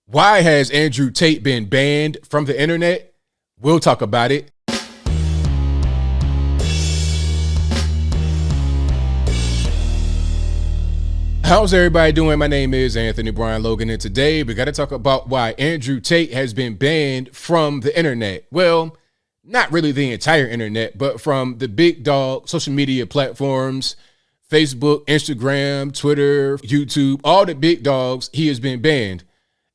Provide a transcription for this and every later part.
Why has Andrew Tate been banned from the internet? We'll talk about it. How's everybody doing? My name is Anthony Brian Logan, and today we got to talk about why Andrew Tate has been banned from the internet. Well, not really the entire internet, but from the big dog social media platforms, Facebook, Instagram, Twitter, YouTube, all the big dogs, he has been banned.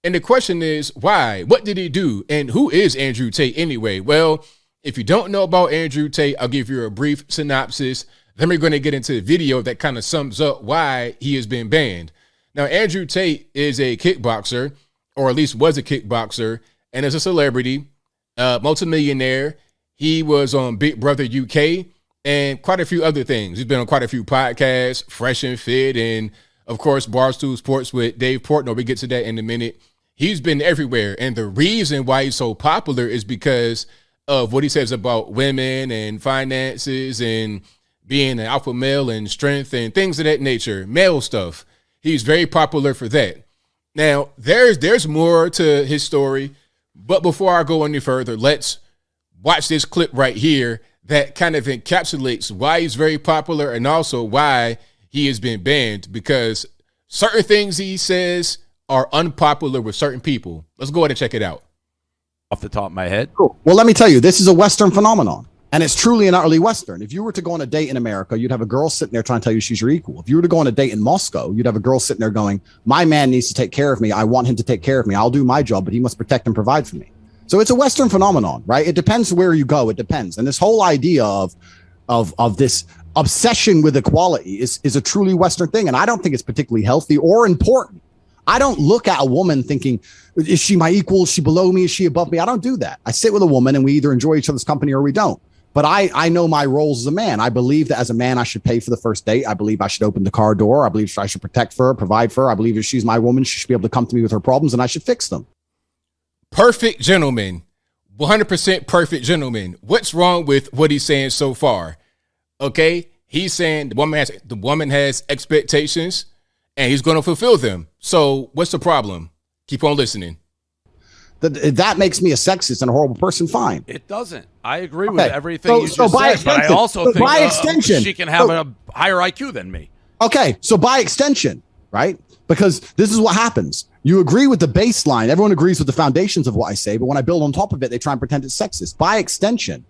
And the question is, why? What did he do? And who is Andrew Tate anyway? Well, if you don't know about Andrew Tate, I'll give you a brief synopsis. Then we're going to get into a video that kind of sums up why he has been banned. Now, Andrew Tate is a kickboxer, or at least was a kickboxer, and is a celebrity, multimillionaire. He was on Big Brother UK and quite a few other things. He's been on quite a few podcasts, Fresh and Fit, and of course, Barstool Sports with Dave Portnoy. We get to that in a minute. He's been everywhere. And the reason why he's so popular is because of what he says about women and finances and being an alpha male and strength and things of that nature, male stuff. He's very popular for that. Now, there's more to his story, but before I go any further, let's watch this clip right here that kind of encapsulates why he's very popular and also why he has been banned, because certain things he says are unpopular with certain people. Let's go ahead and check it out. Off the top of my head. Cool. Well, let me tell you, this is a Western phenomenon. And it's truly an utterly Western. If you were to go on a date in America, you'd have a girl sitting there trying to tell you she's your equal. If you were to go on a date in Moscow, you'd have a girl sitting there going, my man needs to take care of me. I want him to take care of me. I'll do my job, but he must protect and provide for me. So it's a Western phenomenon, right? It depends where you go. It depends. And this whole idea of this obsession with equality is a truly Western thing. And I don't think it's particularly healthy or important. I don't look at a woman thinking, is she my equal? Is she below me? Is she above me? I don't do that. I sit with a woman and we either enjoy each other's company or we don't. But I know my roles as a man. I believe that as a man, I should pay for the first date. I believe I should open the car door. I believe I should protect for her, provide for her. I believe if she's my woman, she should be able to come to me with her problems and I should fix them. Perfect gentleman. 100% perfect gentleman. What's wrong with what he's saying so far? Okay, he's saying the woman has expectations and he's going to fulfill them. So what's the problem? Keep on listening. That makes me a sexist and a horrible person. Fine. It doesn't. I agree with everything you just said, but I also think by extension, she can have a higher IQ than me. Okay, so by extension, right? Because this is what happens. You agree with the baseline. Everyone agrees with the foundations of what I say, but when I build on top of it, they try and pretend it's sexist. By extension,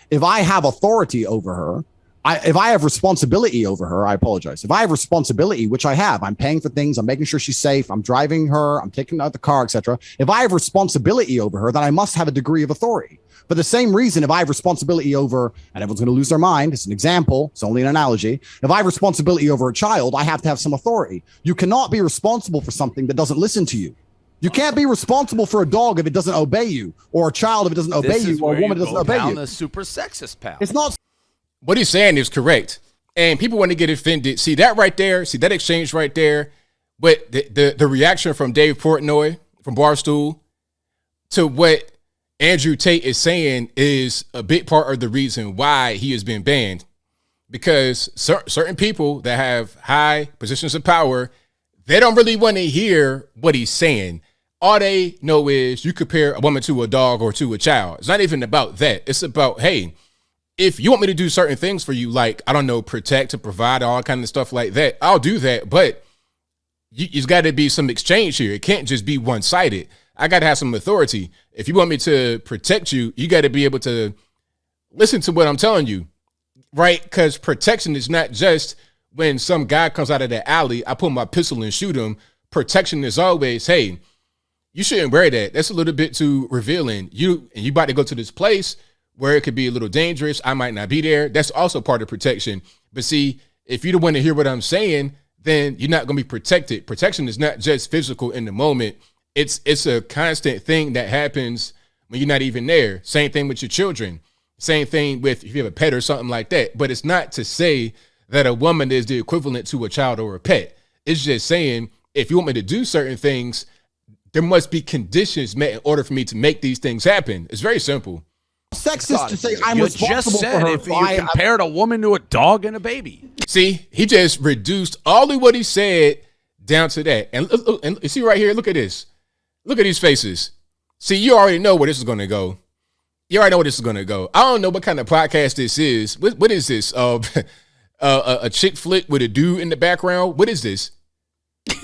if I have authority over her, if I have responsibility over her, I apologize. If I have responsibility, which I have, I'm paying for things, I'm making sure she's safe, I'm driving her, I'm taking out the car, etc. If I have responsibility over her, then I must have a degree of authority. For the same reason, if I have responsibility over, and everyone's going to lose their mind, it's an example, it's only an analogy. If I have responsibility over a child, I have to have some authority. You cannot be responsible for something that doesn't listen to you. You can't be responsible for a dog if it doesn't obey you, or a child if it doesn't obey you, or a woman that doesn't obey you. The super sexist path. It's not. What he's saying is correct. And people want to get offended. See that right there? See that exchange right there? But the reaction from Dave Portnoy from Barstool to what Andrew Tate is saying is a big part of the reason why he has been banned. Because certain people that have high positions of power, they don't really want to hear what he's saying. All they know is you compare a woman to a dog or to a child. It's not even about that. It's about, hey, if you want me to do certain things for you, like, I don't know, protect, to provide, all kind of stuff like that, I'll do that. But there's got to be some exchange here. It can't just be one-sided. I got to have some authority. If you want me to protect you, you got to be able to listen to what I'm telling you, right? Because protection is not just when some guy comes out of the alley, I pull my pistol and shoot him. Protection is always, hey, you shouldn't wear that. That's a little bit too revealing. You about to go to this place where it could be a little dangerous. I might not be there. That's also part of protection. But see, if you don't want to hear what I'm saying, then you're not going to be protected. Protection is not just physical in the moment. It's a constant thing that happens when you're not even there. Same thing with your children. Same thing with if you have a pet or something like that. But it's not to say that a woman is the equivalent to a child or a pet. It's just saying, if you want me to do certain things, there must be conditions met in order for me to make these things happen. It's very simple. Sexist to say I'm responsible for her. If you compared a woman to a dog and a baby. See, he just reduced all of what he said down to that. And see right here, look at this. Look at these faces. See, you already know where this is going to go. You already know where this is going to go. I don't know what kind of podcast this is. What is this? A chick flick with a dude in the background? What is this?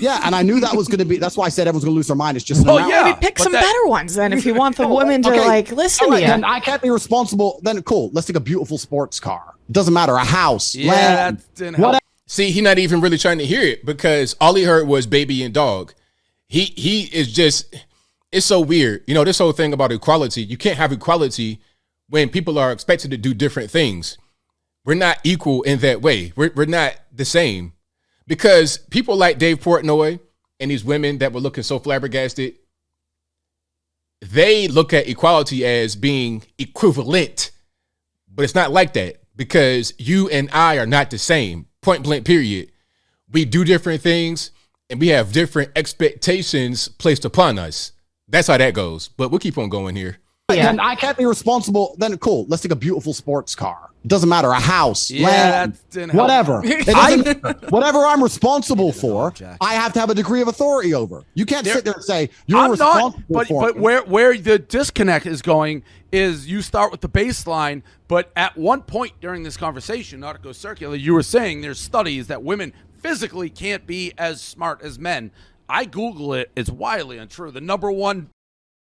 Yeah, and I knew that was going to be. That's why I said everyone's going to lose their mind. It's just Maybe pick some better ones then if you want the women to listen to you. Then I can't be responsible. Then cool. Let's take a beautiful sports car. It doesn't matter. A house, Yeah, land, that didn't help. See, he's not even really trying to hear it because all he heard was baby and dog. He is just. It's so weird. You know, this whole thing about equality, you can't have equality when people are expected to do different things. We're not equal in that way. We're not the same. Because people like Dave Portnoy and these women that were looking so flabbergasted, they look at equality as being equivalent. But it's not like that because you and I are not the same. Point blank, period. We do different things and we have different expectations placed upon us. That's how that goes. But we'll keep on going here. And I can't be responsible. Then cool. Let's take a beautiful sports car. It doesn't matter. A house, land, that didn't help. whatever. Whatever I'm responsible for, I have to have a degree of authority over. You can't sit there and say you're responsible for it. But where the disconnect is going is you start with the baseline, but at one point during this conversation, not to go circular, you were saying there's studies that women physically can't be as smart as men. I Google it. It's wildly untrue. The number one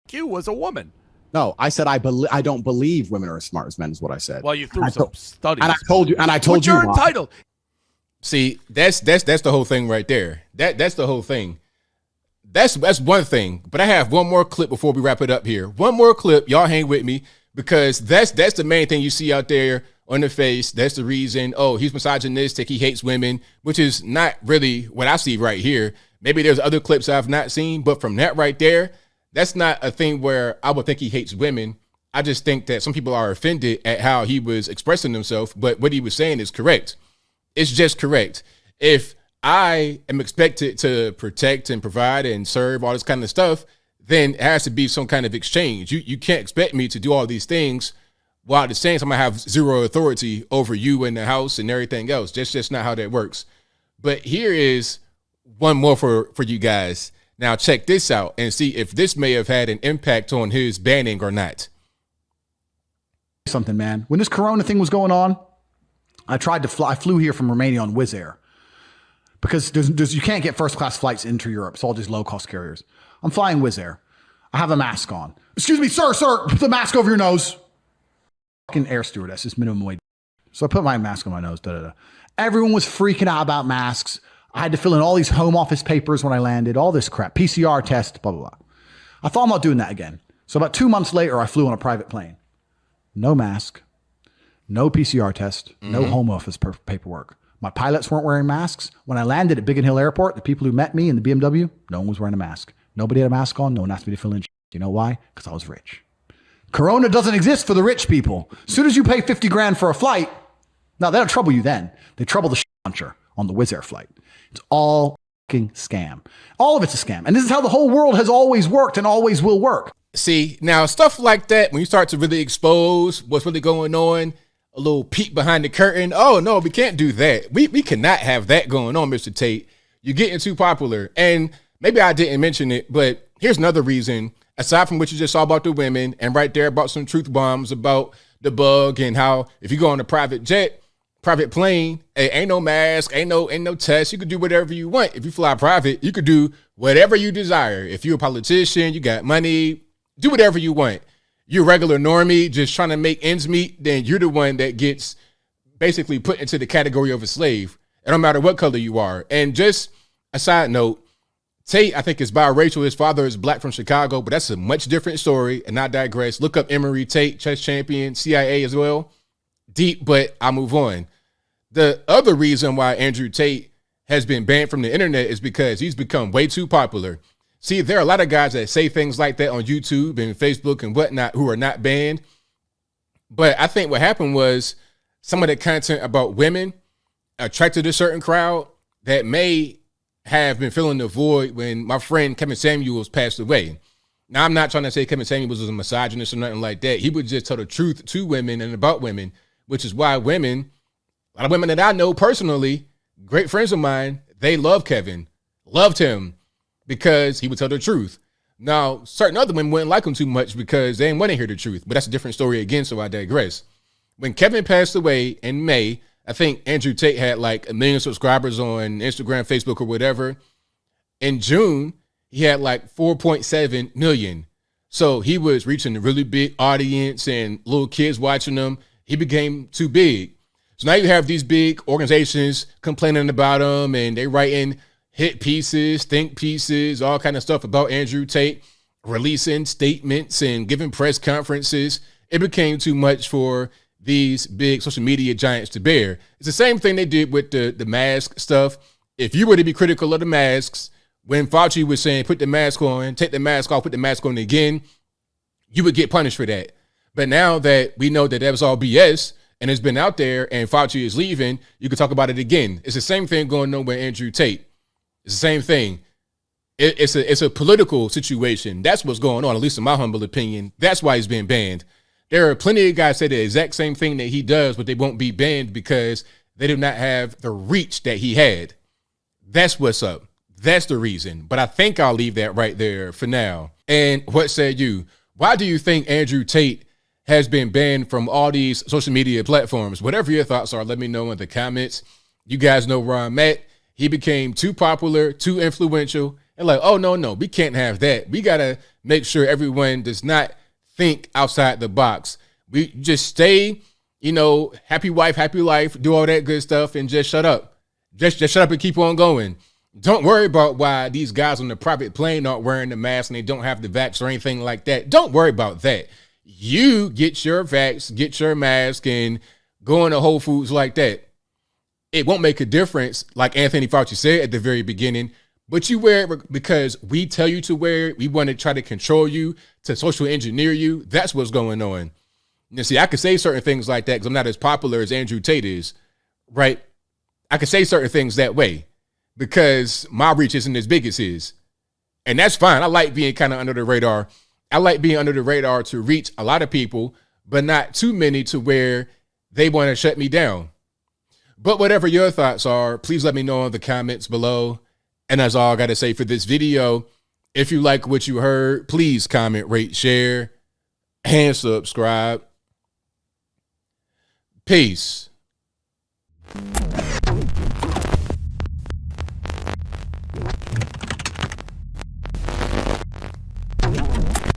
Q was a woman. No, I said I don't believe women are as smart as men. Is what I said. Well, you threw some studies, and I told you. But you're entitled. See, that's the whole thing right there. That's the whole thing. That's one thing. But I have one more clip before we wrap it up here. One more clip. Y'all hang with me because that's the main thing you see out there on the face. That's the reason. Oh, he's misogynistic. He hates women, which is not really what I see right here. Maybe there's other clips I've not seen, but from that right there, that's not a thing where I would think he hates women. I just think that some people are offended at how he was expressing himself, but what he was saying is correct. It's just correct. If I am expected to protect and provide and serve all this kind of stuff, then it has to be some kind of exchange. You can't expect me to do all these things while at the same time I have zero authority over you in the house and everything else. That's just not how that works. But here is one more for you guys. Now check this out and see if this may have had an impact on his banning or not. Something, man. When this Corona thing was going on, I tried to fly. I flew here from Romania on Wizz Air because you can't get first class flights into Europe. It's all just low cost carriers. I'm flying Wizz Air. I have a mask on. Excuse me, sir, put the mask over your nose. Fucking air stewardess is minimum wage. So I put my mask on my nose. Everyone was freaking out about masks. I had to fill in all these home office papers when I landed, all this crap, PCR test, blah, blah, blah. I thought I'm not doing that again. So about 2 months later, I flew on a private plane. No mask, no PCR test, no home office paperwork. My pilots weren't wearing masks. When I landed at Biggin Hill Airport, the people who met me in the BMW, no one was wearing a mask. Nobody had a mask on. No one asked me to fill in. You know why? Because I was rich. Corona doesn't exist for the rich people. As soon as you pay 50 grand for a flight, no, they don't trouble you then. They trouble the launcher on the Wizz Air flight. It's all fucking scam. All of it's a scam. And this is how the whole world has always worked and always will work. See, now stuff like that, when you start to really expose what's really going on, a little peek behind the curtain. Oh, no, we can't do that. We cannot have that going on, Mr. Tate. You're getting too popular. And maybe I didn't mention it, but here's another reason, aside from what you just saw about the women and right there about some truth bombs about the bug and how if you go on a private jet, private plane, ain't no mask, ain't no test. You could do whatever you want. If you fly private, you could do whatever you desire. If you're a politician, you got money, do whatever you want. You're a regular normie just trying to make ends meet, then you're the one that gets basically put into the category of a slave. It don't matter what color you are. And just a side note, Tate, I think, is biracial. His father is black from Chicago, but that's a much different story. And I digress. Look up Emory Tate, chess champion, CIA as well. Deep, but I'll move on. The other reason why Andrew Tate has been banned from the internet is because he's become way too popular. See, there are a lot of guys that say things like that on YouTube and Facebook and whatnot who are not banned. But I think what happened was some of the content about women attracted a certain crowd that may have been filling the void when my friend Kevin Samuels passed away. Now, I'm not trying to say Kevin Samuels was a misogynist or nothing like that. He would just tell the truth to women and about women, which is why women, a lot of women that I know personally, great friends of mine, they love Kevin, loved him because he would tell the truth. Now, certain other women wouldn't like him too much because they didn't want to hear the truth. But that's a different story again, so I digress. When Kevin passed away in May, I think Andrew Tate had like 1 million subscribers on Instagram, Facebook, or whatever. In June, he had like 4.7 million. So he was reaching a really big audience and little kids watching him. He became too big. So now you have these big organizations complaining about him, and they writing hit pieces, think pieces, all kind of stuff about Andrew Tate, releasing statements and giving press conferences. It became too much for these big social media giants to bear. It's the same thing they did with the mask stuff. If you were to be critical of the masks, when Fauci was saying, put the mask on, take the mask off, put the mask on again, you would get punished for that. But now that we know that that was all BS and it's been out there and Fauci is leaving, you can talk about it again. It's the same thing going on with Andrew Tate. It's the same thing. It's a political situation. That's what's going on, at least in my humble opinion. That's why he's being banned. There are plenty of guys say the exact same thing that he does, but they won't be banned because they do not have the reach that he had. That's what's up. That's the reason. But I think I'll leave that right there for now. And what say you? Why do you think Andrew Tate has been banned from all these social media platforms? Whatever your thoughts are, let me know in the comments. You guys know where I'm at. He became too popular, too influential, and like, oh, no, we can't have that. We got to make sure everyone does not think outside the box. We just stay, happy wife, happy life, do all that good stuff, and just shut up. Just shut up and keep on going. Don't worry about why these guys on the private plane aren't wearing the mask and they don't have the vax or anything like that. Don't worry about that. You get your vax, get your mask, and go into Whole Foods like that. It won't make a difference, like Anthony Fauci said at the very beginning, but you wear it because we tell you to wear it. We want to try to control you, to social engineer you. That's what's going on. And see, I could say certain things like that because I'm not as popular as Andrew Tate is, right? I could say certain things that way because my reach isn't as big as his. And that's fine. I like being kind of under the radar. I like being under the radar to reach a lot of people, but not too many to where they want to shut me down. But whatever your thoughts are, please let me know in the comments below. And that's all I got to say for this video. If you like what you heard, please comment, rate, share, and subscribe. Peace.